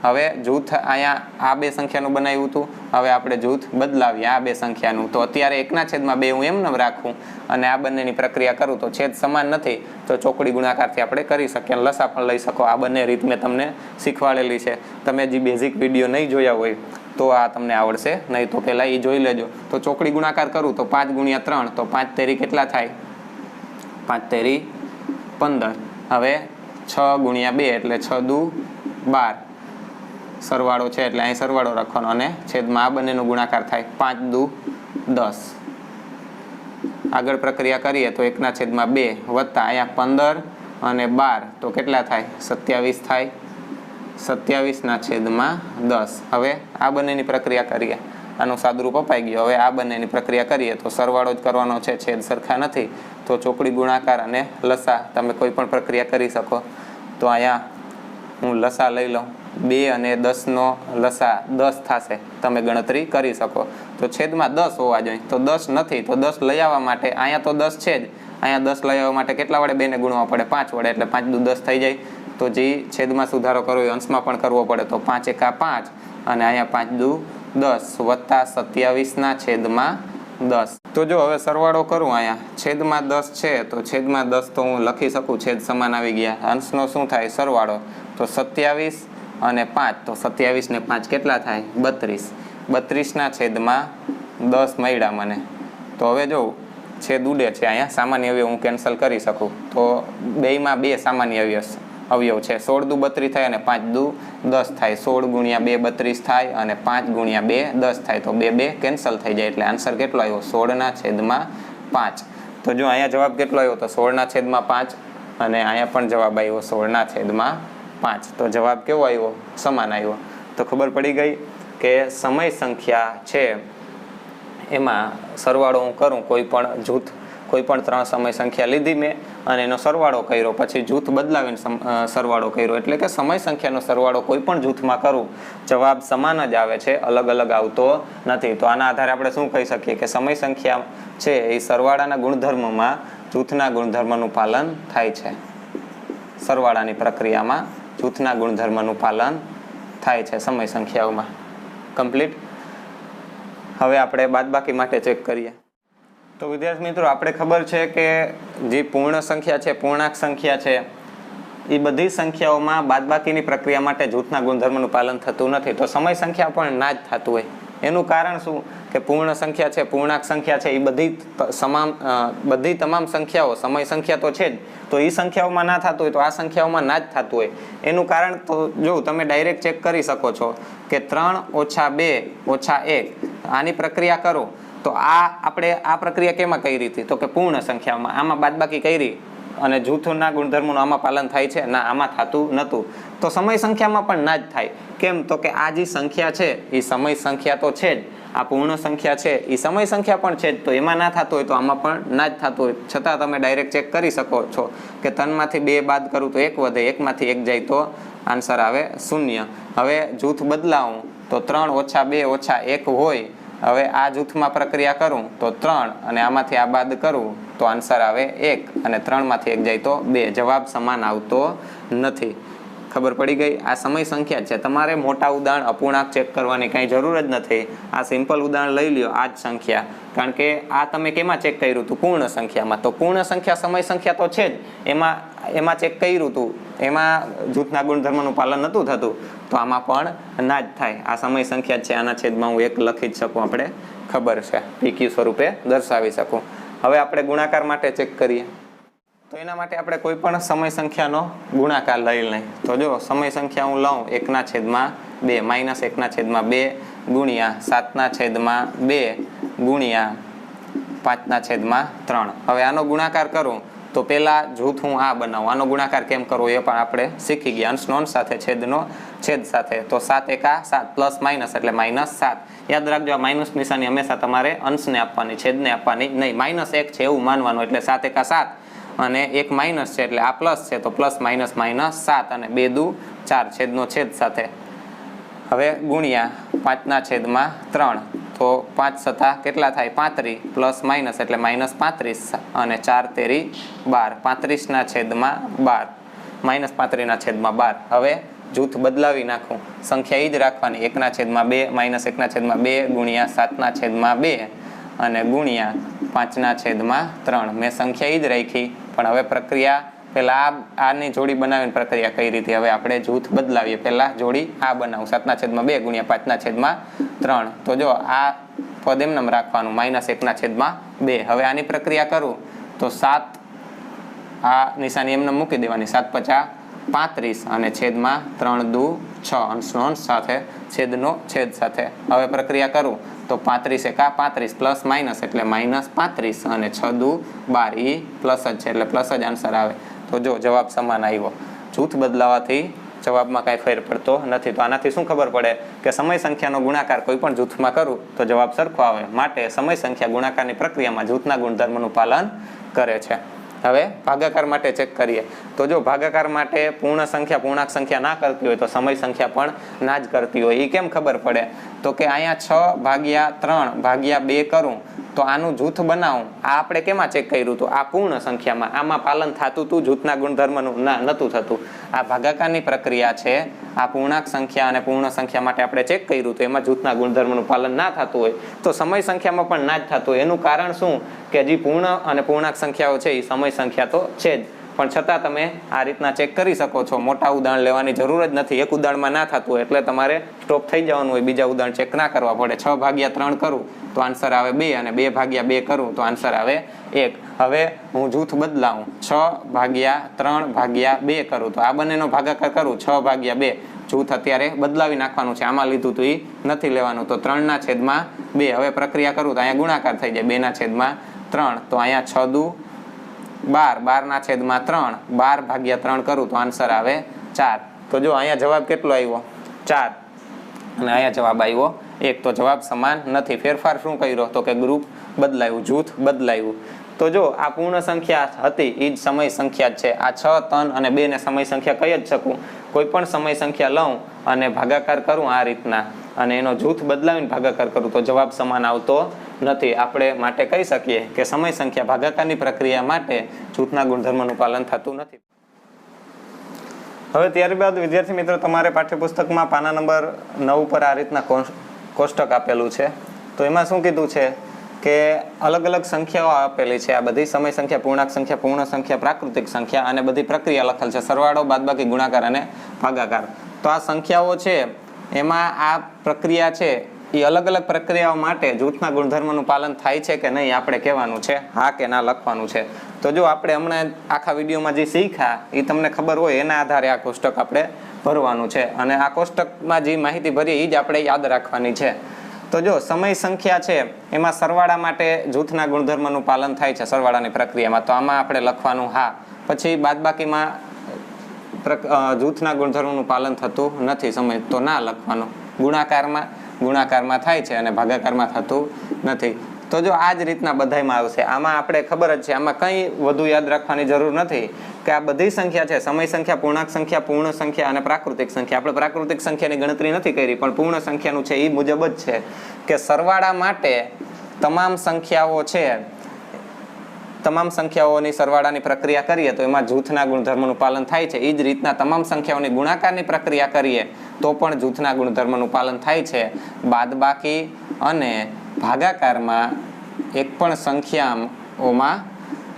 હવે જૂથ અહીંયા આ બે સંખ્યાનું બનાવ્યું હતું. હવે આપણે જૂથ બદલાવીએ આ બે સંખ્યાનું. તો અત્યારે 1/2 હું એમને રાખું અને આ બંનેની પ્રક્રિયા કરું તો છેદ સમાન નથી તો ચોકડી ગુણાકારથી આપણે કરી શકીએ. લસા પણ લઈ શકો. આ બંને રીત મેં તમને શીખવાડેલી છે. તમે જે બેઝિક વિડીયો નહીં જોયા હોય તો આ તમને આવડશે નહીં, તો પહેલાં એ જોઈ લેજો. તો ચોકડી ગુણાકાર કરું તો 5 × 3 તો 5 તેરી કેટલા થાય 5 તેરી 15. હવે 6 × 2 એટલે 6 દુ 12. સરવાળો છે એટલે અહીં સરવાળો રાખવાનો અને છેદમાં આ બંનેનો ગુણાકાર થાય 5 દુ 10. આગળ પ્રક્રિયા કરીએ તો 1/2 વત્તા અહીંયા 15 અને 12 તો કેટલા થાય 27 થાય. 27/10. હવે આ બંનેની પ્રક્રિયા કરીએ. આનું સાદુરૂપ અપાઈ ગયું. હવે આ બંનેની પ્રક્રિયા કરીએ તો સરવાળો જ કરવાનો છે, છેદ સરખા નથી. તો ચોકડી ગુણાકાર અને લસા તમે કોઈ પણ પ્રક્રિયા કરી શકો. તો અહીંયા હું લસા લઈ લઉં. 2 અને 10નો લસા 10 થશે. તમે ગણતરી કરી શકો. તો છેદમાં 10 હોવા જોઈએ. તો 10 નથી તો 10 લઈ આવવા માટે અહીંયા તો 10 છે જ. અહીંયા 10 લઈ આવવા માટે કેટલા વડે 2 ને ગુણવા પડે 5 વડે એટલે 5 દુ 10 થઈ જાય. તો જે છેદમાં સુધારો કરવો એ અંશમાં પણ કરવો પડે. તો 5 એકા 5 અને અહીંયા 5 દુ 10 વત્તા 27/10. તો જો હવે સરવાળો કરું અહીંયા છેદમાં 10 છે તો છેદમાં 10 તો હું લખી શકું. છેદ સમાન આવી ગયા. અંશનો શું થાય સરવાળો. તો 27 અને 5 તો 27 ને 5 કેટલા થાય 32. 32/10 મળ્યા મને. તો હવે જો છેદ ઉડે છે અહીંયા સામાન્ય અવયવ હું કેન્સલ કરી શકું. તો બેયમાં 2 સામાન્ય અવયવ છે. 16 દુ 32 થાય અને 5 દુ 10 થાય. 16 × 2 32 થાય અને 5 × 2 10 થાય. તો 2 કેન્સલ થઈ જાય એટલે આન્સર કેટલો આવ્યો 16/5. તો જો અહીંયા જવાબ કેટલો આવ્યો તો 16/5 અને અહીંયા પણ જવાબ આવ્યો 16/5. તો જવાબ કેવો આવ્યો સમાન આવ્યો. તો ખબર પડી ગઈ કે સમય સંખ્યા છે એમાં સરવાળો હું કરું કોઈ પણ જૂથ, કોઈ પણ 3 સમય સંખ્યા લીધી મેં અને એનો સરવાળો કર્યો, પછી જૂથ બદલાવીને સરવાળો કર્યો, એટલે કે સમય સંખ્યાનો સરવાળો કોઈ પણ જૂથમાં કરું જવાબ સમાન જ આવે છે, અલગ અલગ આવતો નથી. તો આના આધારે આપણે શું કહી શકીએ કે સમય સંખ્યા છે એ સરવાળાના ગુણધર્મમાં જૂથના ગુણધર્મનું પાલન થાય છે. સરવાળાની પ્રક્રિયામાં જૂથના ગુણધર્મનું પાલન થાય છે સમય સંખ્યાઓમાં. કમ્પ્લીટ. હવે આપણે બાદબાકી માટે ચેક કરીએ. તો વિદ્યાર્થી મિત્રો આપણે ખબર છે કે જે પૂર્ણ સંખ્યા છે, પૂર્ણાંક સંખ્યા છે, એ બધી સંખ્યાઓમાં બાદબાકીની પ્રક્રિયા માટે જૂથના ગુણધર્મનું પાલન થતું નથી. તો સમય સંખ્યા પણ ના જ થતું હોય. એનું કારણ શું કે પૂર્ણ સંખ્યા છે, પૂર્ણાંક સંખ્યા છે, એ બધી તમામ સંખ્યાઓ સમય સંખ્યા તો છે જ, તો એ સંખ્યાઓમાં ના થતું હોય તો આ સંખ્યાઓમાં ના જ થતું હોય. એનું કારણ તો જો તમે ડાયરેક્ટ ચેક કરી શકો છો કે 3 - 2 - 1 આની પ્રક્રિયા કરો તો આપણે આ પ્રક્રિયા કેમાં કરી હતી તો કે પૂર્ણ સંખ્યામાં. આમાં બાદબાકી કરી અને જૂથના ગુણધર્મોનું આમાં પાલન થાય છે ના, આમાં થતું નહોતું. તો સમય સંખ્યામાં પણ ના જ થાય. કેમ તો કે આ જે સંખ્યા છે એ સમય સંખ્યા તો છે જ, આ પૂર્ણ સંખ્યા છે એ સમય સંખ્યા પણ છે જ, તો એમાં ના થતું હોય તો આમાં પણ ના જ થતું હોય. છતાં તમે ડાયરેક્ટ ચેક કરી શકો છો કે 3માંથી 2 બાદ કરું તો 1 વધે, 1માંથી 1 જાય તો આન્સર આવે 0. હવે જૂથ બદલાવું તો 3 - 2 - 1 હોય. હવે આ જૂથમાં પ્રક્રિયા કરું તો 3 અને આમાંથી આ બાદ કરું તો આન્સર આવે 1 અને 3માંથી 1 જાય તો 2. જવાબ સમાન આવતો નથી. ખબર પડી ગઈ? આ સમય સંખ્યા જ છે. તમારે મોટા ઉદાહરણ અપૂર્ણાંક ચેક કરવાની કાંઈ જરૂર જ નથી. આ સિમ્પલ ઉદાહરણ લઈ લ્યો, આ જ સંખ્યા, કારણ કે આ તમે કેમાં ચેક કર્યું હતું? પૂર્ણ સંખ્યામાં. તો પૂર્ણ સંખ્યા સમય સંખ્યા તો છે જ, એમાં ચેક કર્યું હતું, એમાં જૂથના ગુણધર્મનું પાલન નહોતું થતું, તો આમાં પણ ના જ થાય. આ સમય સંખ્યા જ છે, આના છેદમાં હું 1 લખી જ શકું, આપણે ખબર છે, PQ સ્વરૂપે દર્શાવી શકું. હવે આપણે ગુણાકાર માટે ચેક કરીએ. તો એના માટે આપણે કોઈ પણ સમય સંખ્યાનો ગુણાકાર લઈ લઈએ. તો જો સમય સંખ્યા હું લઉં 1/2 માઇનસ 1/2 ગુણ્યા 7/2 ગુણ્યા 5/3. હવે આનો ગુણાકાર કરું તો પેલા જૂથ હું આ બનાવું. આનો ગુણાકાર કેમ કરવો એ પણ આપણે શીખી ગયા. અંશનો અંશ સાથે, છેદનો છેદ સાથે. તો 7 એકા 7 પ્લસ માઇનસ એટલે -7. યાદ રાખજો, આ માઇનસ નિશાની હંમેશા તમારે અંશને આપવાની, છેદને આપવાની નહીં. -1 છે એવું માનવાનું, એટલે 7 એકા 7 અને 1 માઇનસ છે એટલે આ પ્લસ છે, તો પ્લસ માઇનસ -7 અને 2 દુ 4 છેદનો છેદ સાથે. હવે ગુણ્યા 5/3. તો 5 સતા કેટલા થાય? 35 પ્લસ માઇનસ એટલે -35 અને 4 તેરી 12. 35/12 -35/12. હવે જૂથ બદલાવી નાખું, સંખ્યા એ જ રાખવાની. 1/2 માઇનસ 1/2 ગુણ્યા 7/2 અને ગુણ્યા 5/3. મેં સંખ્યા એ જ રાખી, પણ હવે પ્રક્રિયા પહેલા આની જોડી બનાવીને પ્રક્રિયા કઈ રીતે? હવે આપણે જૂથ બદલાવીએ. પહેલા જોડી આ બનાવું, 7/2 ગુણ્યા 5/3. તો જો આ પદ એમને રાખવાનું, -1/2. હવે આની પ્રક્રિયા કરું તો 7 આ નિશાની એમને મૂકી દેવાની, 7×5 = 35 અને છેદમાં 3 દુ 6 અંશનો અંશ સાથે, છેદનો છેદ સાથે. હવે પ્રક્રિયા કરું તો 35 એકા 35 પ્લસ માઇનસ એટલે -35 અને 6 દુ 12, એ પ્લસ જ છે એટલે પ્લસ જ આન્સર આવે. તો જો જવાબ સમાન આવ્યો. જૂથ બદલાવાથી જવાબમાં કાંઈ ફેર પડતો નથી. તો આનાથી શું ખબર પડે કે સમય સંખ્યાનો ગુણાકાર કોઈ પણ જૂથમાં કરું તો જવાબ સરખો આવે. માટે સમય સંખ્યા ગુણાકારની પ્રક્રિયામાં જૂથના ગુણધર્મનું પાલન કરે છે. હવે ભાગાકાર માટે ચેક કરીએ. તો જો ભાગાકાર માટે પૂર્ણ સંખ્યા પૂર્ણાંક સંખ્યા ના કરતી હોય તો સમય સંખ્યા પણ ના જ કરતી હોય. એ કેમ ખબર પડે? તો કે અહીંયા 6/3/2 કરું તો આનું જૂથ બનાવું. આ આપણે કેમાં ચેક કર્યું હતું? આ પૂર્ણ સંખ્યામાં. આમાં પાલન થતું હતું જૂથના ગુણધર્મનું? ના, નહોતું થતું. આ ભાગાકારની પ્રક્રિયા છે, આ પૂર્ણાંક સંખ્યા અને પૂર્ણ સંખ્યા માટે આપણે ચેક કર્યું હતું, એમાં જૂથના ગુણધર્મનું પાલન ના થતું હોય તો સમય સંખ્યામાં પણ ના જ થતું હોય. એનું કારણ શું? કે જે પૂર્ણ અને પૂર્ણાંક સંખ્યાઓ છે એ સમય સંખ્યા તો છે જ, પણ છતાં તમે આ રીતના ચેક કરી શકો છો. મોટા ઉદાહરણ લેવાની જરૂર જ નથી. એક ઉદાહરણમાં ના થતું હોય એટલે તમારે સ્ટોપ થઈ જવાનું હોય, બીજા ઉદાહરણ ચેક ના કરવા પડે. 6/3 કરું તો આન્સર આવે 2 અને 2/2 કરું તો આન્સર આવે 1. હવે હું જૂથ બદલાવું, 6/3/2 કરું તો આ બંનેનો ભાગાકાર કરું 6/2. જૂથ અત્યારે બદલાવી નાખવાનું છે, આમાં લીધું તો એ નથી લેવાનું. તો 3/2. હવે પ્રક્રિયા કરું તો અહીંયા ગુણાકાર થઈ જાય 2/3. તો અહીંયા 6 દુ 12, 12/3, 12/3 કરું તો આન્સર આવે 4. તો જો અહીંયા જવાબ કેટલો આવ્યો? 4 અને અહીંયા જવાબ આવ્યો 1. તો જવાબ સમાન નથી. ફેરફાર શું કર્યો? તો કે ગ્રુપ બદલાયું, જૂથ બદલાયું. તો જો આ પૂર્ણ સંખ્યા હતી એ જ સમય સંખ્યા જ છે. આ 6, 3 અને 2 ને સમય સંખ્યા કહી જ શકું. કોઈ પણ સમય સંખ્યા લઉં અને ભાગાકાર કરું આ રીતના અને એનો જૂથ બદલાવીને ભાગાકાર કરું તો જવાબ સમાન આવતો નથી. આપણે માટે કહી શકીએ કે સમય સંખ્યા ભાગાકારની પ્રક્રિયા માટે જૂથના ગુણધર્મનું પાલન થતું નથી. હવે ત્યારબાદ વિદ્યાર્થી મિત્રો, તમારે પાઠ્યપુસ્તકમાં પાના નંબર 9 પર આ રીતના કોષ્ટક આપેલું છે. તો એમાં શું કીધું છે કે અલગ અલગ સંખ્યાઓ આપેલી છે. આ બધી સમય સંખ્યા, પૂર્ણાંક સંખ્યા, પૂર્ણ સંખ્યા, પ્રાકૃતિક સંખ્યા અને બધી પ્રક્રિયા લખેલ છે: સરવાળો, બાદબાકી, ગુણાકાર અને ભાગાકાર. તો આ સંખ્યાઓ છે એમાં આ પ્રક્રિયા છે એ અલગ અલગ પ્રક્રિયાઓ માટે જૂથના ગુણધર્મનું પાલન થાય છે કે નહીં આપણે કહેવાનું છે, હા કે ના લખવાનું છે. તો જો આપણે હમણાં આખા વિડીયોમાં જે શીખ્યા એ તમને ખબર હોય એના આધારે આ કોષ્ટક આપણે ભરવાનું છે અને આ કોષ્ટકમાં જે માહિતી ભરીએ એ જ આપણે યાદ રાખવાની છે. તો જો સમય સંખ્યા છે એમાં સરવાળા માટે જૂથના ગુણધર્મનું પાલન થાય છે સરવાળાની પ્રક્રિયામાં, તો આમાં આપણે લખવાનું હા. પછી બાદબાકીમાં જૂથના ગુણધર્મનું પાલન થતું નથી સમય, તો ના લખવાનું. ગુણાકારમાં થાય છે અને ભાગાકારમાં થતું નથી. તો જો આ જ રીતના બધાયમાં આવશે. આમાં આપણે ખબર જ છે, આમાં કંઈ વધુ યાદ રાખવાની જરૂર નથી કે આ બધી સંખ્યા છે, સમય સંખ્યા, પૂર્ણાંક સંખ્યા, પૂર્ણ સંખ્યા અને પ્રાકૃતિક સંખ્યા. આપણે પ્રાકૃતિક સંખ્યાની ગણતરી નથી કરી, પણ પૂર્ણ સંખ્યાનું છે એ મુજબ જ છે કે સરવાળા માટે તમામ સંખ્યાઓ છે તમામ સંખ્યાઓની સરવાળાની પ્રક્રિયા કરીએ તો એમાં જૂથના ગુણધર્મનું પાલન થાય છે. એ જ રીતના તમામ સંખ્યાઓની ગુણાકારની પ્રક્રિયા કરીએ તો પણ જૂથના ગુણધર્મનું પાલન થાય છે. બાદબાકી અને ભાગાકારમાં એક પણ સંખ્યાઓમાં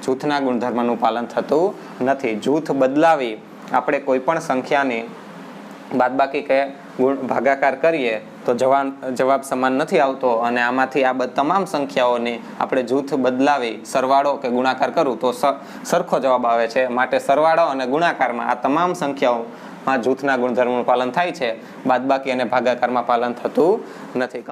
જૂથના ગુણધર્મનું પાલન થતું નથી. જૂથ બદલાવી આપણે કોઈ પણ સંખ્યાની બાદબાકી કે ભાગાકાર કરીએ તો જવાબ સમાન નથી આવતો, અને આમાંથી આ તમામ સંખ્યાઓની આપણે જૂથ બદલાવી સરવાળો કે ગુણાકાર કરું તો સરખો જવાબ આવે છે. માટે સરવાળો અને ગુણાકારમાં આ તમામ સંખ્યાઓમાં જૂથના ગુણધર્મનું પાલન થાય છે, બાદબાકી અને ભાગાકારમાં પાલન થતું નથી.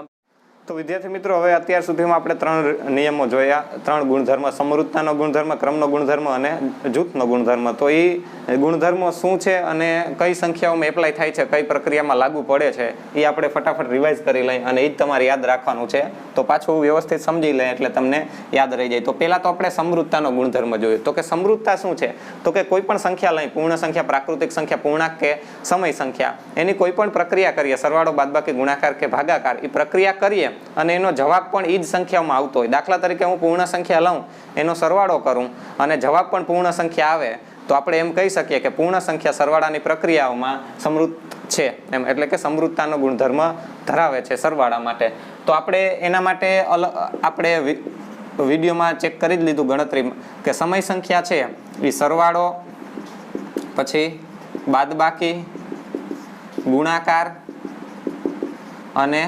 તો વિદ્યાર્થી મિત્રો, હવે અત્યાર સુધીમાં આપણે 3 નિયમો જોયા, 3 ગુણધર્મ: સમૃદ્ધતાનો ગુણધર્મ, ક્રમનો ગુણધર્મ અને જૂથનો ગુણધર્મ. તો એ ગુણધર્મો શું છે અને કઈ સંખ્યાઓમાં એપ્લાય થાય છે, કઈ પ્રક્રિયામાં લાગુ પડે છે, એ આપણે ફટાફટ રિવાઇઝ કરી લઈએ અને એ જ તમારે યાદ રાખવાનું છે. તો પાછું વ્યવસ્થિત સમજી લઈએ એટલે તમને યાદ રહી જાય. તો પહેલા તો આપણે સમૃદ્ધતાનો ગુણધર્મ જોયું. તો કે સમૃદ્ધતા શું છે? તો કે કોઈ પણ સંખ્યા લઈ, પૂર્ણ સંખ્યા, પ્રાકૃતિક સંખ્યા, પૂર્ણાંક કે સમય સંખ્યા, એની કોઈ પણ પ્રક્રિયા કરીએ, સરવાળો, બાદબાકી, ગુણાકાર કે ભાગાકાર, એ પ્રક્રિયા કરીએ અને એનો જવાબ પણ એ જ સંખ્યાઓમાં આવતો હોય. દાખલા તરીકે હું પૂર્ણ સંખ્યા લઉં, એનો સરવાળો કરું અને જવાબ પણ પૂર્ણ સંખ્યા આવે તો આપણે એમ કહી શકીએ કે પૂર્ણ સંખ્યા સરવાળાની પ્રક્રિયાઓમાં સમૃદ્ધ છે એમ, એટલે કે સમૃદ્ધતાનો ગુણધર્મ ધરાવે છે સરવાળા માટે. તો આપણે એના માટે આપણે વિડીયોમાં ચેક કરી જ લીધું ગણતરીમાં કે સમય સંખ્યા છે એ સરવાળો, પછી બાદબાકી, ગુણાકાર અને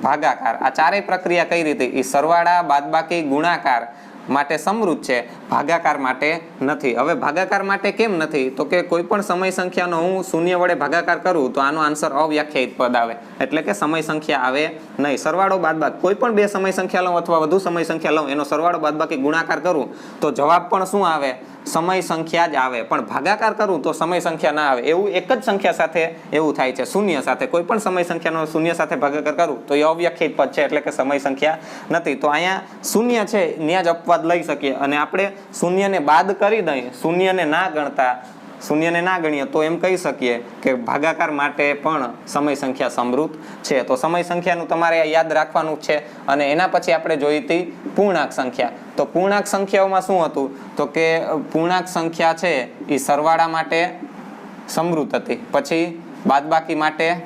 ભાગાકાર, આ ચારેય પ્રક્રિયા કઈ રીતે એ સરવાળા, બાદબાકી, ગુણાકાર માટે સમૃદ્ધ છે, ભાગાકાર માટે નથી. હવે ભાગાકાર માટે કેમ નથી? તો કે કોઈ પણ સમય સંખ્યાનો હું શૂન્ય વડે ભાગાકાર કરું તો આનો આન્સર અવ્યાખ્યાયિત પદ આવે, એટલે કે સમય સંખ્યા આવે નહીં. સરવાળો, બાદબાકી, કોઈ પણ 2 સમય સંખ્યા લઉં અથવા વધુ સમય સંખ્યા લઉં, એનો સરવાળો, બાદબાકી, ગુણાકાર કરું તો જવાબ પણ શું આવે? સમય સંખ્યા જ આવે. પણ ભાગાકાર કરું તો સમય સંખ્યા ના આવે. એવું એક જ સંખ્યા સાથે એવું થાય છે, શૂન્ય સાથે. કોઈ પણ સમય સંખ્યાનો શૂન્ય સાથે ભાગાકાર કરું તો એ અવ્યાખ્યાયિત પદ છે, એટલે કે સમય સંખ્યા નથી. તો અહીંયા શૂન્ય છે ત્યાં જ અપવાદ લઈ શકીએ અને આપણે શૂન્યને બાદ કરી દઈએ, શૂન્યને ના ગણીએ તો એમ કહી શકીએ કે ભાગાકાર માટે પણ સમય સંખ્યા સમૃદ્ધ છે. તો સમય સંખ્યાનું તમારે યાદ રાખવાનું છે. અને એના પછી આપણે જોઈ હતી પૂર્ણાંક સંખ્યા. તો પૂર્ણાંક સંખ્યાઓમાં શું હતું? તો કે પૂર્ણાંક સંખ્યા છે એ સરવાળા માટે સમૃદ્ધ હતી, પછી બાદબાકી માટે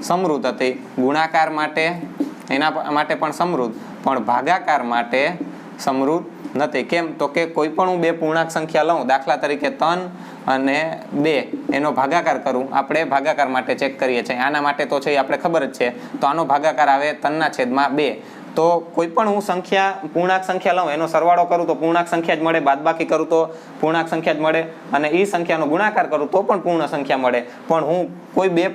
સમૃદ્ધ હતી, ગુણાકાર માટે એના માટે પણ સમૃદ્ધ, પણ ભાગાકાર માટે સમૃદ્ધ નથી. કેમ? તો કે કોઈ પણ હું 2 પૂર્ણાંક સંખ્યા લઉં, દાખલા તરીકે 3 અને 2, એનો ભાગાકાર કરું, આપણે ભાગાકાર માટે ચેક કરીએ છીએ. આના માટે તો છે આપણે ખબર જ છે. તો આનો ભાગાકાર આવે 3/2. તો કોઈ પણ હું પૂર્ણાંક સંખ્યા લઉં, એનો સરવાળો કરું તો પૂર્ણાંક સંખ્યા જ મળે, બાદબાકી કરું તો પૂર્ણાંક સંખ્યા જ મળે, અને એ સંખ્યાનો ગુણાકાર કરું તો પણ પૂર્ણ સંખ્યા મળે. પણ હું કોઈ 2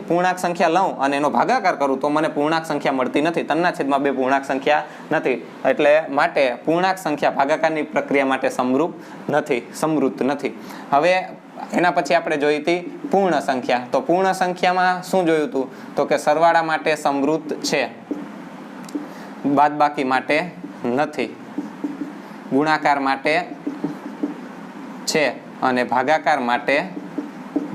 પૂર્ણાંક સંખ્યા લઉં અને એનો ભાગાકાર કરું તો મને પૂર્ણાંક સંખ્યા મળતી નથી, 3/2 પૂર્ણાંક સંખ્યા નથી. એટલે માટે પૂર્ણાંક સંખ્યા ભાગાકારની પ્રક્રિયા માટે સમૃદ્ધ નથી. હવે એના પછી આપણે જોઈ હતી પૂર્ણ સંખ્યા. તો પૂર્ણ સંખ્યામાં શું જોયું હતું? તો કે સરવાળા માટે સમૃદ્ધ છે, બાદબાકી માટે નથી, ગુણાકાર માટે છે અને ભાગાકાર માટે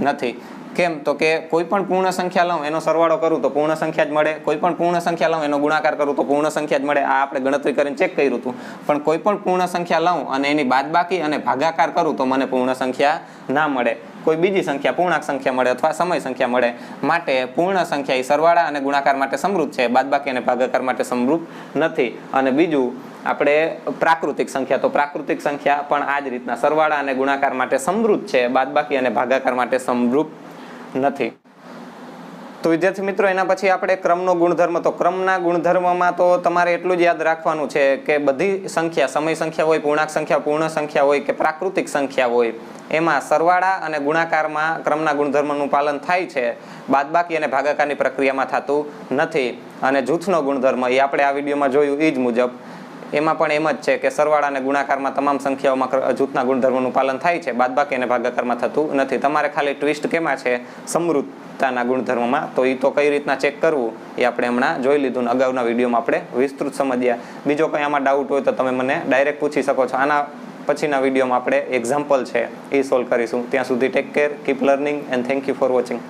નથી. કેમ? તો કે કોઈ પણ પૂર્ણ સંખ્યા લઉં, એનો સરવાળો કરું તો પૂર્ણ સંખ્યા જ મળે, કોઈ પણ પૂર્ણ સંખ્યા લઉં, એનો ગુણાકાર કરું તો પૂર્ણ સંખ્યા જ મળે. આ આપણે ગણતરી કરીને ચેક કર્યું હતું. પણ કોઈ પણ પૂર્ણ સંખ્યા લઉં અને એની બાદબાકી અને ભાગાકાર કરું તો મને પૂર્ણ સંખ્યા ના મળે, કોઈ બીજી સંખ્યા પૂર્ણાંક સંખ્યા મળે અથવા સમય સંખ્યા મળે. માટે પૂર્ણ સંખ્યા એ સરવાળા અને ગુણાકાર માટે સમૃદ્ધ છે, બાદબાકી અને ભાગાકાર માટે સમૃદ્ધ નથી. અને બીજું આપણે પ્રાકૃતિક સંખ્યા. તો પ્રાકૃતિક સંખ્યા પણ આ જ રીતના સરવાળા અને ગુણાકાર માટે સમૃદ્ધ છે, બાદબાકી અને ભાગાકાર માટે સમૃદ્ધ નથી. તો વિદ્યાર્થી મિત્રો, એના પછી આપણે ક્રમનો ગુણધર્મ. તો ક્રમના ગુણધર્મમાં તો તમારે એટલું જ યાદ રાખવાનું છે કે બધી સંખ્યા, સમય સંખ્યા હોય, પૂર્ણાંક સંખ્યા, પૂર્ણ સંખ્યા હોય કે પ્રાકૃતિક સંખ્યા હોય, એમાં સરવાળા અને ગુણાકારમાં ક્રમના ગુણધર્મનું પાલન થાય છે, બાદબાકી અને ભાગાકારની પ્રક્રિયામાં થતું નથી. અને જૂથનો ગુણધર્મ એ આપણે આ વિડીયોમાં જોયું એ જ મુજબ, એમાં પણ એમ જ છે કે સરવાળા અને ગુણાકારમાં તમામ સંખ્યાઓમાં જૂથના ગુણધર્મનું પાલન થાય છે, બાદબાકી અને ભાગાકારમાં થતું નથી. તમારે ખાલી ટ્વિસ્ટ કેમાં છે? સમૃદ્ધતાના ગુણધર્મમાં. તો એ તો કઈ રીતના ચેક કરવું એ આપણે હમણાં જોઈ લીધું, અગાઉના વિડીયોમાં આપણે વિસ્તૃત સમજ્યા. બીજો કંઈ આમાં ડાઉટ હોય તો તમે મને ડાયરેક્ટ પૂછી શકો છો. આના પછીના વિડીયોમાં આપણે એક્ઝામ્પલ છે એ સોલ્વ કરીશું. ત્યાં સુધી take care, keep learning and thank you for watching.